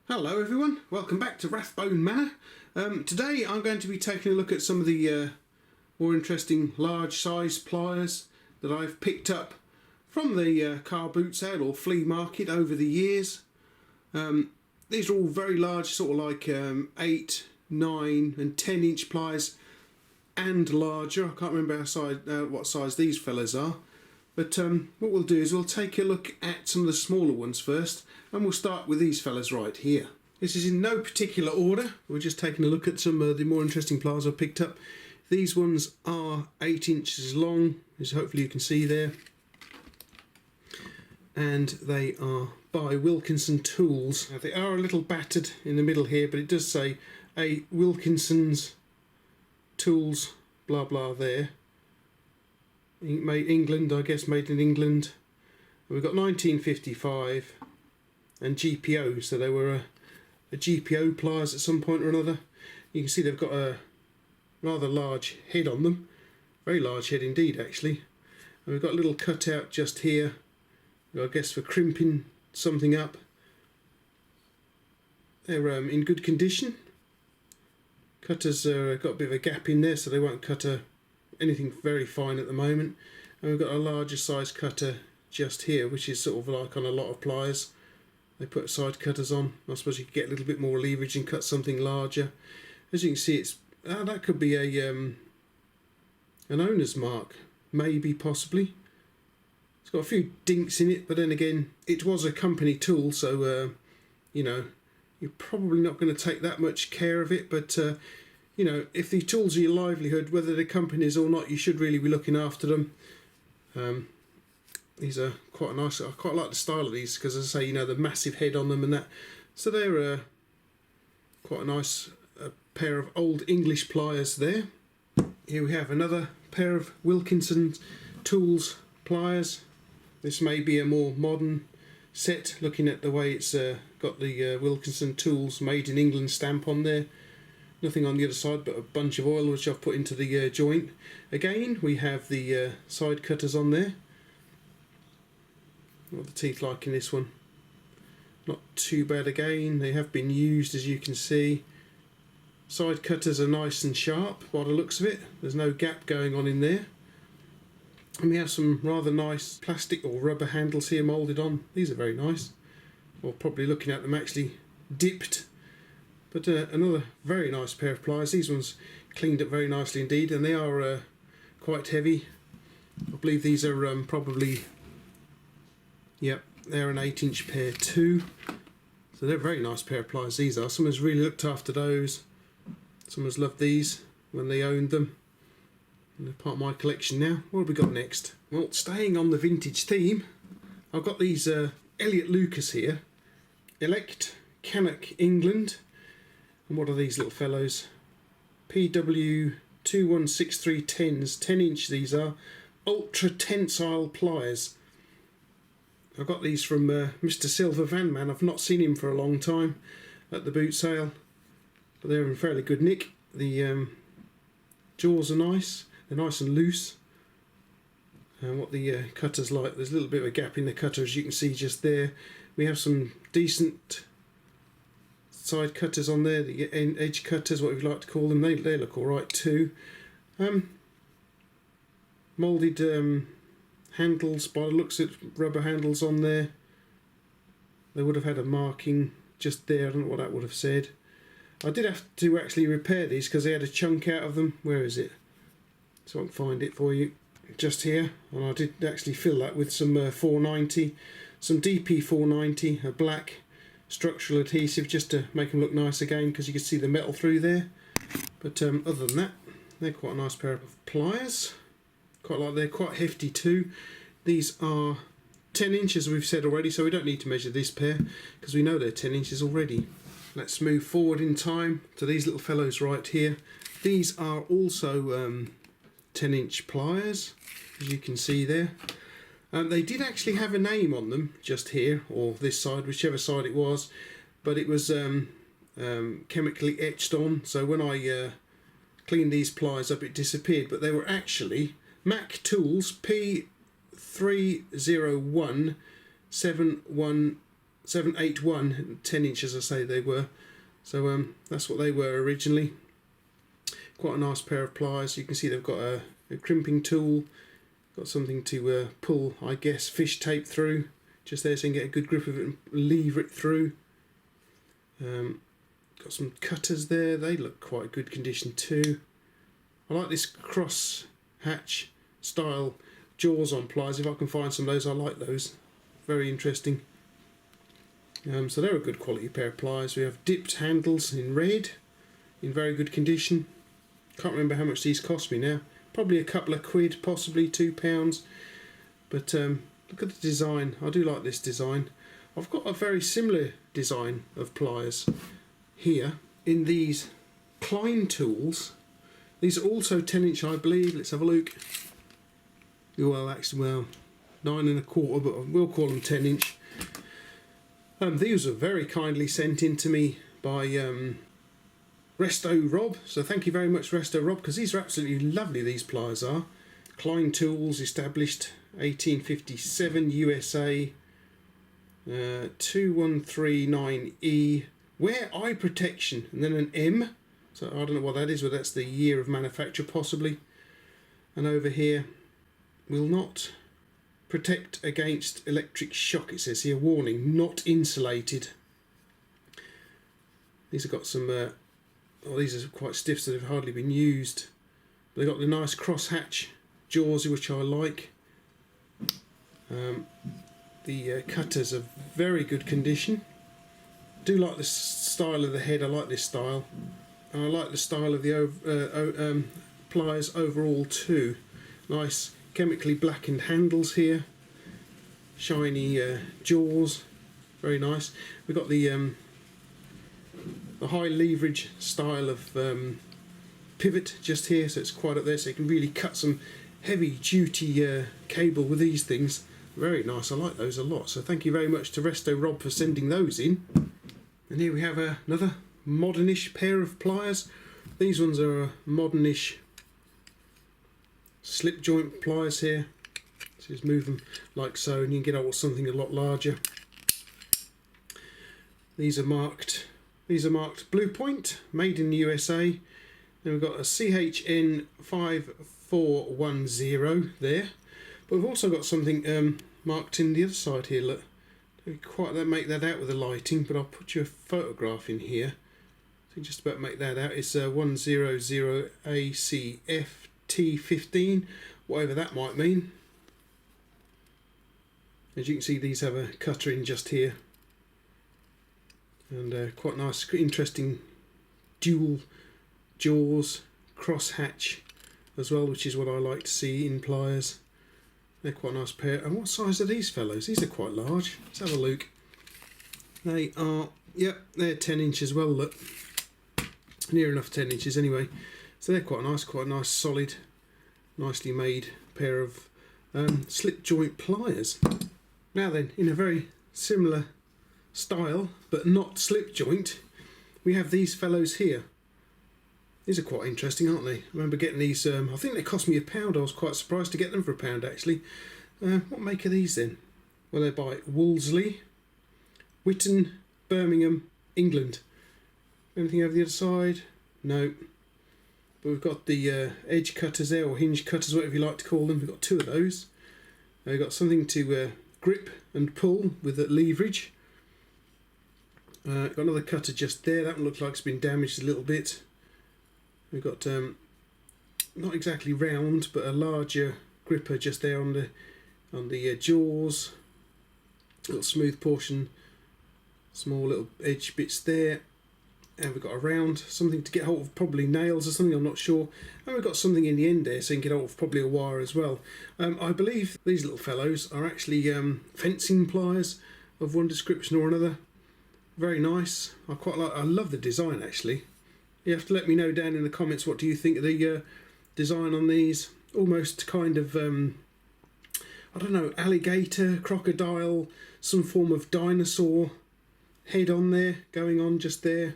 Hello everyone, welcome back to Rathbone Manor. Today I'm going to be taking a look at some of the more interesting large size pliers that I've picked up from the car boot sale or flea market over the years. These are all very large, sort of like 8, 9 and 10 inch pliers and larger. I can't remember what size these fellas are. But what we'll do is we'll take a look at some of the smaller ones first, and we'll start with these fellas right here. This is in no particular order. We're just taking a look at some of the more interesting pliers I've picked up. These ones are 8 inches long, as hopefully you can see there. And they are by Wilkinson Tools. Now, they are a little battered in the middle here, but it does say a Wilkinson's Tools blah blah there. Made England, I guess, made in England. We've got 1955 and GPO, so they were a GPO pliers at some point or another. You can see they've got a rather large head on them, very large head indeed actually. And we've got a little cutout just here, I guess for crimping something up. They're in good condition. Cutters got a bit of a gap in there, so they won't cut anything very fine at the moment. And we've got a larger size cutter just here, which is sort of like on a lot of pliers. They put side cutters on. I suppose you could get a little bit more leverage and cut something larger. As you can see, it's that could be a an owner's mark, maybe, possibly. It's got a few dinks in it, but then again, it was a company tool, so you know, you're probably not going to take that much care of it, but you know, if the tools are your livelihood, whether they're companies or not, you should really be looking after them. These are quite nice. I quite like the style of these because, as I say, you know, the massive head on them and that. So they're quite a nice pair of old English pliers there. Here we have another pair of Wilkinson Tools pliers. This may be a more modern set, looking at the way it's got the Wilkinson Tools made in England stamp on there. Nothing on the other side but a bunch of oil which I've put into the joint. Again, we have the side cutters on there. What are the teeth like in this one? Not too bad again. They have been used, as you can see. Side cutters are nice and sharp by the looks of it. There's no gap going on in there. And we have some rather nice plastic or rubber handles here moulded on. These are very nice. Or probably looking at them actually dipped. But another very nice pair of pliers. These ones cleaned up very nicely indeed, and they are quite heavy. I believe these are probably, yep, they're an 8-inch pair too. So they're a very nice pair of pliers, these are. Someone's really looked after those. Someone's loved these when they owned them. And they're part of my collection now. What have we got next? Well, staying on the vintage theme, I've got these Elliot Lucas here. Elect Canuck England. And what are these little fellows? PW 216310s, 10 inch these are. Ultra Tensile pliers. I got these from Mr. Silver Van Man. I've not seen him for a long time at the boot sale, but they're in fairly good nick. The jaws are nice, they're nice and loose. And what the cutter's like, there's a little bit of a gap in the cutter, as you can see just there. We have some decent side cutters on there, the edge cutters, what we'd like to call them. They look alright too. Moulded handles, by the looks of rubber handles on there. They would have had a marking just there. I don't know what that would have said. I did have to actually repair these because they had a chunk out of them. Where is it? So I can find it for you. Just here. And I did actually fill that with some 490, some DP 490, a black structural adhesive, just to make them look nice again, because you can see the metal through there. But other than that, they're quite a nice pair of pliers. Quite like, they're quite hefty too. These are 10 inches, we've said already, so we don't need to measure this pair because we know they're 10 inches already. Let's move forward in time to these little fellows right here. These are also 10 inch pliers, as you can see there. They did actually have a name on them just here, or this side, whichever side it was, but it was chemically etched on, so when I cleaned these pliers up it disappeared, but they were actually Mac Tools P301719 781, 10 inch as I say they were. So that's what they were originally. Quite a nice pair of pliers. You can see they've got a crimping tool, got something to pull, I guess, fish tape through, just there so you can get a good grip of it and lever it through. Got some cutters there, they look quite good condition too. I like this cross hatch style jaws on pliers. If I can find some of those, I like those. Very interesting. So they're a good quality pair of pliers. We have dipped handles in red, in very good condition. Can't remember how much these cost me now. Probably a couple of quid, possibly £2. But look at the design. I do like this design. I've got a very similar design of pliers here in these Klein tools. These are also 10 inch, I believe. Let's have a look. Well, actually, well, 9 1/4, but we'll call them 10 inch. These were very kindly sent in to me by Resto Rob. So thank you very much, Resto Rob, because these are absolutely lovely, these pliers are. Klein Tools, established 1857, USA, 2139E. Wear eye protection, and then an M. So I don't know what that is, but that's the year of manufacture possibly. And over here, will not protect against electric shock, it says here. Warning, not insulated. These have got some, these are quite stiff, so they've hardly been used. They've got the nice cross hatch jaws, which I like. The cutters are very good condition. Do like the style of the head. I like this style, and I like the style of the pliers overall too. Nice chemically blackened handles here, shiny jaws, very nice. We've got the high leverage style of pivot just here, so it's quite up there, so you can really cut some heavy duty cable with these things. Very nice, I like those a lot. So thank you very much to Resto Rob for sending those in. And here we have another Modernish pair of pliers. These ones are Modernish slip joint pliers here. So just move them like so, and you can get out with something a lot larger. These are marked Blue Point, made in the USA. Then we've got a CHN 5410 there. But we've also got something marked in the other side here. Look, don't quite make that out with the lighting, but I'll put you a photograph in here. So you just about make that out. It's 100ACFT15, whatever that might mean. As you can see, these have a cutter in just here, and quite nice, interesting dual jaws, cross hatch as well, which is what I like to see in pliers. They're quite a nice pair. And what size are these fellows? These are quite large. Let's have a look. They are, yep, they're 10 inch as well, look. Near enough 10 inches anyway. So they're quite a nice solid, nicely made pair of slip joint pliers. Now then, in a very similar style, but not slip joint, we have these fellows here. These are quite interesting, aren't they? I remember getting these, I think they cost me £1. I was quite surprised to get them for £1 actually. What make are these then? Well, they're by Wolseley, Witton, Birmingham, England. Anything over the other side? No. But we've got the edge cutters there, or hinge cutters, whatever you like to call them. We've got two of those. We've got something to grip and pull with the leverage. Got another cutter just there. That one looks like it's been damaged a little bit. We've got not exactly round, but a larger gripper just there on the jaws. Little smooth portion, small little edge bits there, and we've got a round, something to get hold of, probably nails or something, I'm not sure. And we've got something in the end there, so you can get hold of probably a wire as well. I believe these little fellows are actually fencing pliers of one description or another. Very nice. I love the design actually. You have to let me know down in the comments, what do you think of the design on these. Almost kind of, I don't know, alligator, crocodile, some form of dinosaur head on there, going on just there.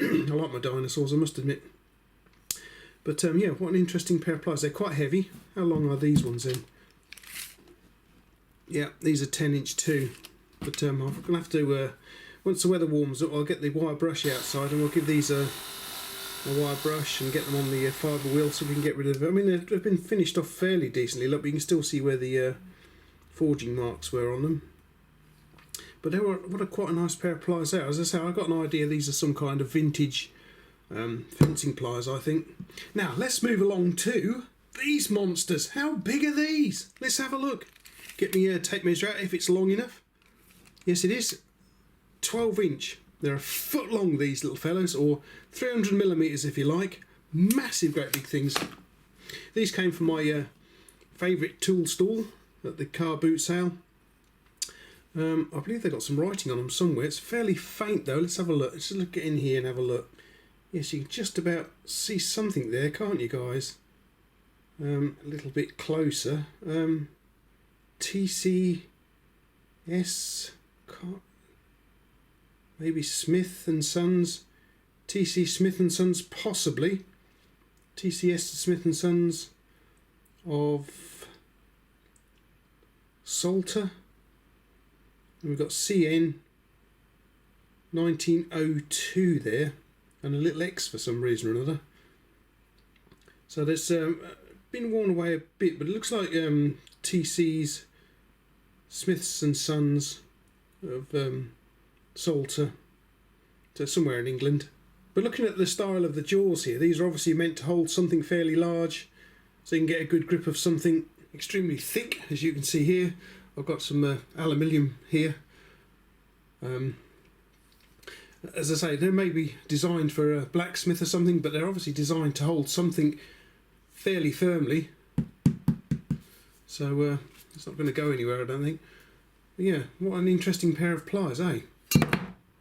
I like my dinosaurs, I must admit. But yeah, what an interesting pair of pliers. They're quite heavy. How long are these ones then? Yeah, these are 10 inch too. But I'm going to have to, once the weather warms up, I'll get the wire brush outside and we'll give these a wire brush and get them on the fibre wheel so we can get rid of it. I mean, they've been finished off fairly decently. Look, you can still see where the forging marks were on them. But they were quite a nice pair of pliers there. As I say, I got an idea these are some kind of vintage fencing pliers, I think. Now, let's move along to these monsters. How big are these? Let's have a look. Get me tape measure out if it's long enough. Yes, it is. 12 inch. They're a foot long, these little fellows, or 300 millimeters if you like. Massive, great big things. These came from my favourite tool stall at the car boot sale. I believe they've got some writing on them somewhere. It's fairly faint though. Let's have a look. Let's look in here and have a look. Yes, you can just about see something there, can't you guys? A little bit closer. TCS, maybe Smith and Sons, TC Smith and Sons, possibly. TCS Smith and Sons of Salter. And we've got CN 1902 there, and a little X for some reason or another. So there's been worn away a bit, but it looks like TC's Smiths and Sons of Salter, so somewhere in England. But looking at the style of the jaws here, these are obviously meant to hold something fairly large, so you can get a good grip of something extremely thick, as you can see here. I've got some aluminium here. As I say, they may be designed for a blacksmith or something, but they're obviously designed to hold something fairly firmly. So it's not going to go anywhere, I don't think. But yeah, what an interesting pair of pliers, eh?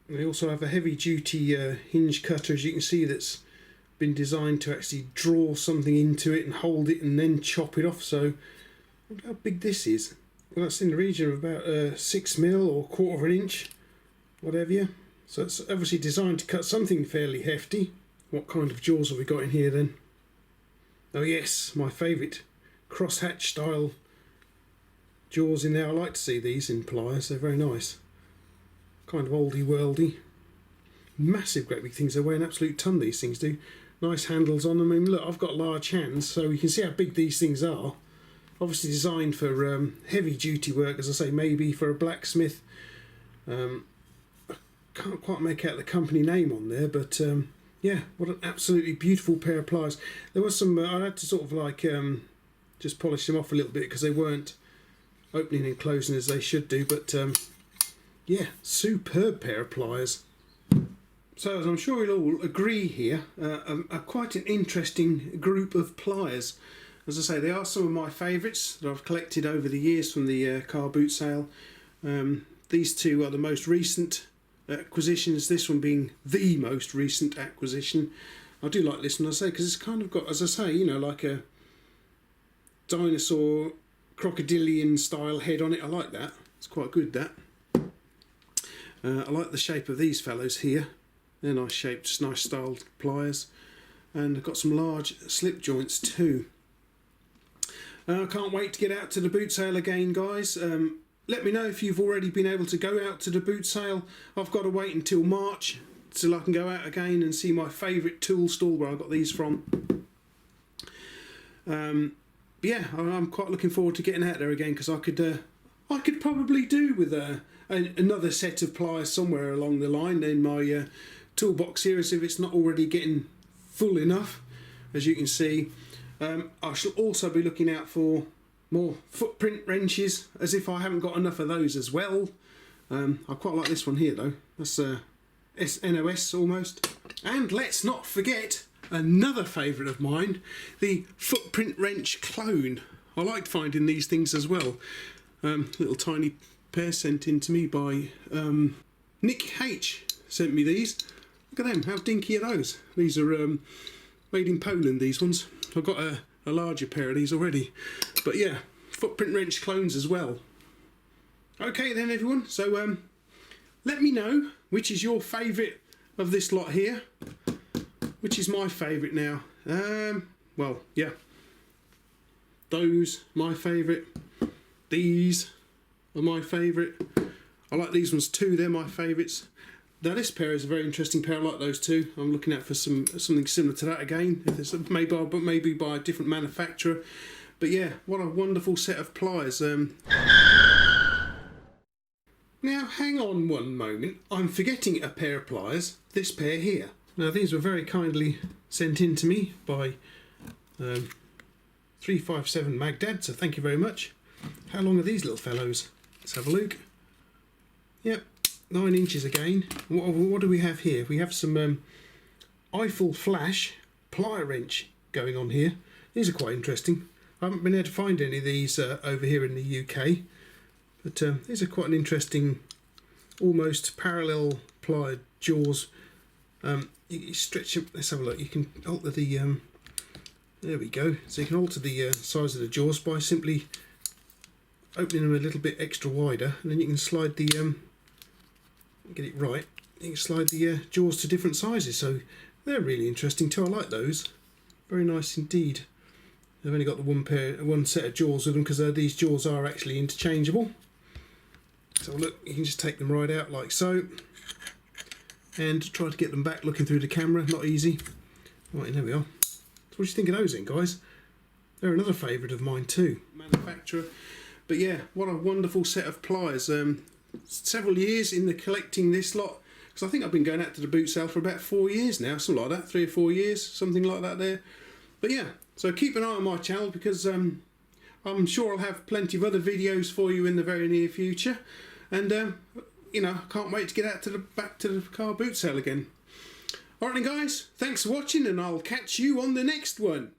They also have a heavy-duty hinge cutter, as you can see, that's been designed to actually draw something into it and hold it and then chop it off. So, look how big this is. Well, that's in the region of about 6mm or 1/4 of an inch, whatever. So it's obviously designed to cut something fairly hefty. What kind of jaws have we got in here then? Oh yes, my favourite crosshatch style jaws in there. I like to see these in pliers, they're very nice. Kind of oldie worldy. Massive great big things, they weigh an absolute ton, these things do. Nice handles on them. I mean, look, I've got large hands, so you can see how big these things are. Obviously designed for heavy duty work, as I say, maybe for a blacksmith. I can't quite make out the company name on there, but yeah, what an absolutely beautiful pair of pliers. There was some, I had to sort of like just polish them off a little bit because they weren't opening and closing as they should do, but yeah, superb pair of pliers. So as I'm sure you'll all agree here, quite an interesting group of pliers. As I say, they are some of my favourites that I've collected over the years from the car boot sale. These two are the most recent acquisitions, this one being the most recent acquisition. I do like this one, I say, because it's kind of got, as I say, you know, like a dinosaur crocodilian style head on it. I like that. It's quite good, that. I like the shape of these fellows here. They're nice shaped, nice styled pliers. And I've got some large slip joints too. I can't wait to get out to the boot sale again, guys. Let me know if you've already been able to go out to the boot sale. I've got to wait until March till I can go out again and see my favourite tool stall where I got these from. Yeah, I'm quite looking forward to getting out there again, because I could probably do with another set of pliers somewhere along the line in my toolbox here, as if it's not already getting full enough. As you can see, I shall also be looking out for more footprint wrenches, as if I haven't got enough of those as well. I quite like this one here though. That's SNOS almost. And let's not forget another favourite of mine, the footprint wrench clone. I liked finding these things as well. Little tiny pair sent in to me by Nick H. Sent me these. Look at them, how dinky are those? These are made in Poland, these ones. I've got a larger pair of these already. But yeah, footprint wrench clones as well. Okay then everyone, so let me know which is your favourite of this lot here. Which is my favourite now. Well, yeah. Those, my favourite. These are my favourite. I like these ones too, they're my favourites. Now this pair is a very interesting pair, I like those too. I'm looking out for something similar to that again, maybe by a different manufacturer. But yeah, what a wonderful set of pliers. Now hang on one moment, I'm forgetting a pair of pliers, this pair here. Now these were very kindly sent in to me by 357 Magdad, so thank you very much. How long are these little fellows? Let's have a look. Yep, 9 inches again. What do we have here? We have some Eiffel Flash Plierench going on here. These are quite interesting. I haven't been able to find any of these over here in the UK, but these are quite an interesting, almost parallel plied jaws. You stretch them. Let's have a look. You can alter the. There we go. So you can alter the size of the jaws by simply opening them a little bit extra wider, and then you can slide the. Get it right. You can slide the jaws to different sizes. So they're really interesting too. I like those. Very nice indeed. They've only got the one set of jaws with them because these jaws are actually interchangeable. So look, you can just take them right out like so, and try to get them back looking through the camera. Not easy. Right, there we are. So what do you think of those then, guys? They're another favourite of mine too. Manufacturer. But yeah, what a wonderful set of pliers. Several years in the collecting this lot, because I think I've been going out to the boot sale for about 4 years now, something like that, 3 or 4 years, something like that there. But yeah, so keep an eye on my channel, because I'm sure I'll have plenty of other videos for you in the very near future, and you know, I can't wait to get out to back to the car boot sale again. Alright then guys, thanks for watching, and I'll catch you on the next one.